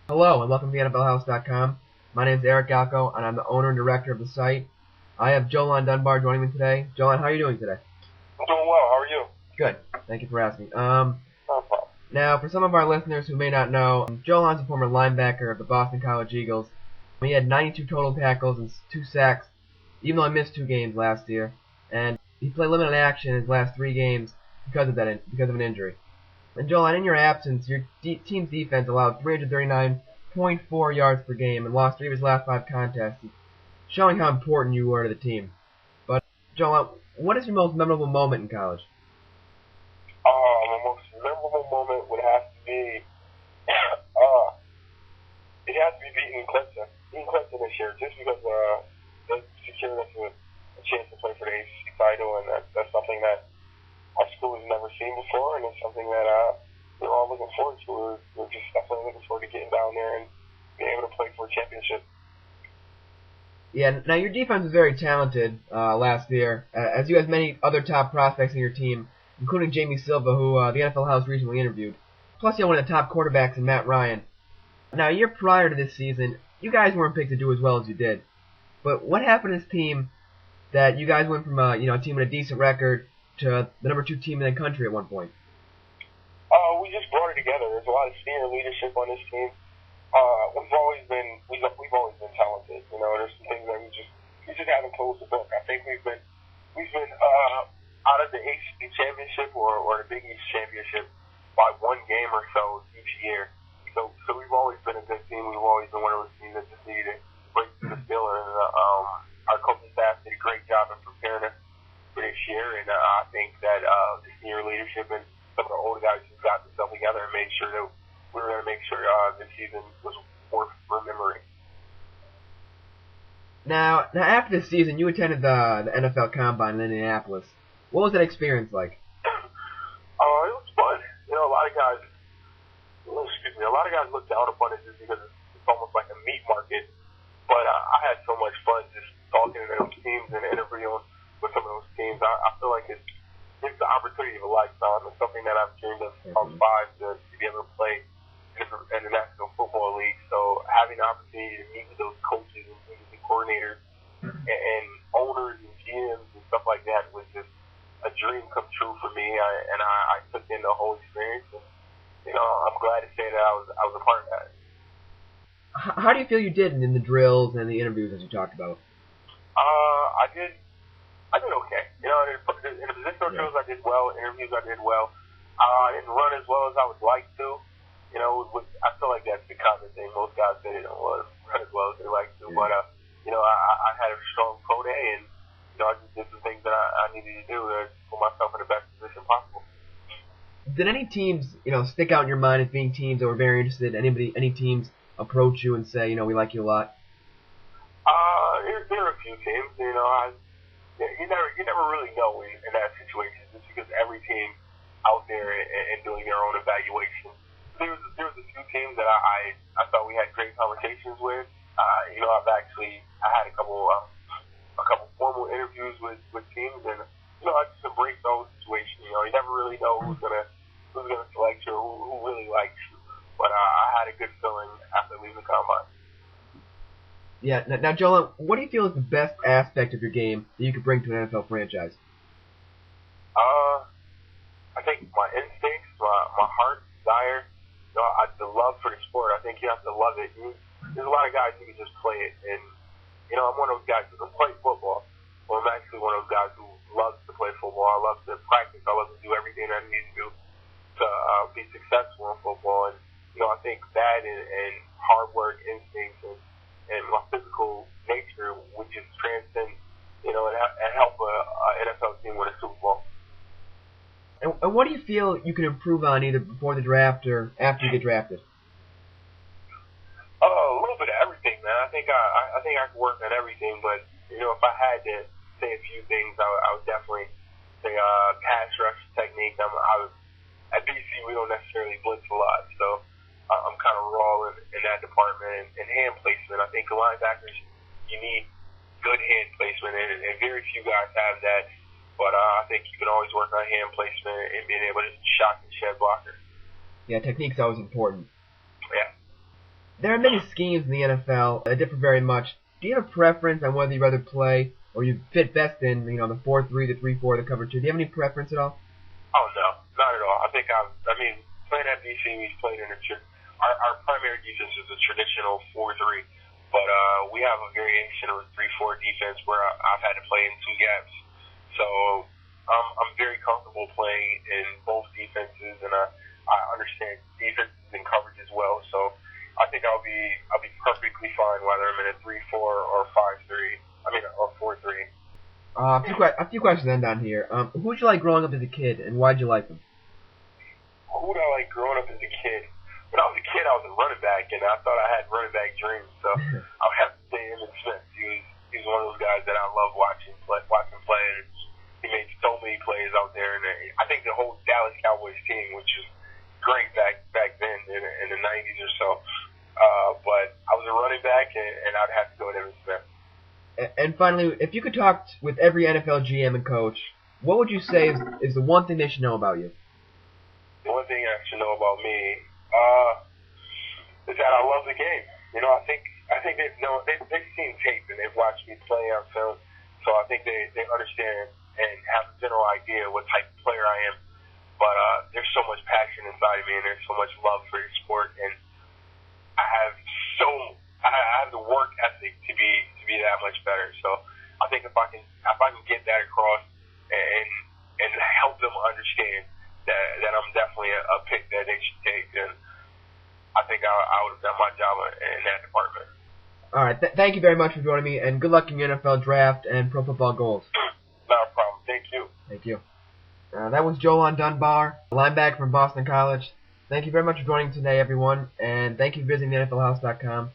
Hello and welcome to NFLhouse.com. My name is Eric Galco and I'm the owner and director of the site. I have JoLonn Dunbar joining me today. JoLonn, how are you doing today? I'm doing well. How are you? Good. Thank you for asking. No problem. Now, for some of our listeners who may not know, JoLonn's a former linebacker of the Boston College Eagles. He had 92 total tackles and 2 sacks, even though he missed 2 games last year. And he played limited action in his last 3 games because of an injury. And JoLonn, in your absence, your team's defense allowed 339.4 yards per game and lost 3 of his last 5 contests, showing how important you were to the team. But JoLonn, what is your most memorable moment in college? My most memorable moment would have to be, it has to be beating Clemson this year, just because they secured us a chance to play for the ACC title, and that's something that our school has never seen before, and it's something that we're all looking forward to. We're just definitely looking forward to getting down there and being able to play for a championship. Yeah, now your defense was very talented last year, as you had many other top prospects in your team, including Jamie Silva, who the NFL House recently interviewed. Plus, you had one of the top quarterbacks in Matt Ryan. Now, a year prior to this season, you guys weren't picked to do as well as you did. But what happened to this team that you guys went from a team with a decent record to the number 2 team in the country at one point? We just brought it together. There's a lot of senior leadership on this team. We've always been talented. There's some things that we just haven't closed the book. I think we've been out of the ACC championship or the Big East championship by 1 game or so each year. So we've always been a good team. We've always been one of those teams that just needed to break through the ceiling. And our coaching staff did a great job in preparing us for this year. And I think that the senior leadership and some of the older guys just got themselves together and made sure that we were going to make sure this season was worth remembering. Now after this season, you attended the NFL Combine in Indianapolis. What was that experience like? It was fun. A lot of guys look down upon it just because it's almost like a meat market. But I had so much fun just talking to those teams and interviewing with some of those teams. I feel like it's the opportunity of a lifetime. It's something that I've dreamed of from 5 to be able to play in the National Football League. So having the opportunity to meet with those coaches and meet with the coordinators and owners and GMs and stuff like that was just a dream come true for me. I took in the whole experience, and I'm glad to say that I was a part of that. How do you feel you did in the drills and the interviews as you talked about? I did okay. In the positional drills I did well. Interviews I did well. I didn't run as well as I would like to. I feel like that's the common thing. Most guys say they don't run as well as they like to. Yeah. But I had a strong pro day, and I just did some things that I needed to do to put myself in the best position possible. Did any teams, stick out in your mind as being teams that were very interested? Any teams approach you and say, we like you a lot? There are a few teams. You never really know in that situation, just because every team out there and doing their own evaluation. There was a few teams that I thought we had great conversations with. I had a couple formal interviews with teams, and I just embrace those situations. You never really know who's gonna select you or who really likes you. But I had a good feeling after leaving the combine. Yeah. Now, JoLonn, what do you feel is the best aspect of your game that you could bring to an NFL franchise? I think my instincts, my heart, desire, the love for the sport. I think you have to love it. There's a lot of guys who can just play it, and I'm one of those guys who can play football. Well, I'm actually one of those guys who loves to play football. I love to practice. I love to do everything I need to do to be successful in football. And I think that and hard work, instincts, and my physical nature would just transcend, and help a NFL team win a Super Bowl. And what do you feel you can improve on either before the draft or after you get drafted? A little bit of everything, man. I think I can work on everything, but if I had to say a few things, I would definitely say pass rush technique. At BC we don't necessarily blitz a lot, so I'm kind of raw in that department. And hand placement, I think the linebackers, you need good hand placement, and very few guys have that. But I think you can always work on hand placement and being able to shock and shed blockers. Yeah, technique's always important. Yeah. There are many schemes in the NFL that differ very much. Do you have a preference on whether you'd rather play or you fit best in, the 4-3, the 3-4, the cover 2? Do you have any preference at all? Oh no, not at all. I mean, playing at DC, we've played in our primary defense is a traditional 4-3, but we have a variation of a 3-4 defense where I've had to play in two gaps. So I'm very comfortable playing in both defenses, and I understand defenses and coverage as well. So I think I'll be perfectly fine whether I'm in a 3-4 or 5-3. Or 4-3. A few questions then down here. Who'd you like growing up as a kid, and why'd you like them? Who'd I like growing up as a kid? When I was a kid, I was a running back, and I thought I had running back dreams. So I would have to say Emmitt Smith. He was one of those guys that I love watching play. And he made so many plays out there, and I think the whole Dallas Cowboys team, which is great back then in the 90s or so. But I was a running back, and I'd have to go with Emmitt Smith. And finally, if you could talk with every NFL GM and coach, what would you say is the one thing they should know about you? The one thing I should know about me is that I love the game. I think they've seen tape and they've watched me play on film, so I think they understand and have a general idea what type of player I am. But there's so much passion inside of me, and there's so much love for the sport, and I have the work ethic to be that much better. So I think if I can get that across and help them understand that I'm definitely a pick that they should take, then I think I would have done my job in that department. All right. Thank you very much for joining me, and good luck in your NFL draft and pro football goals. Not a problem. Thank you. Thank you. That was JoLonn Dunbar, linebacker from Boston College. Thank you very much for joining today, everyone, and thank you for visiting NFLhouse.com.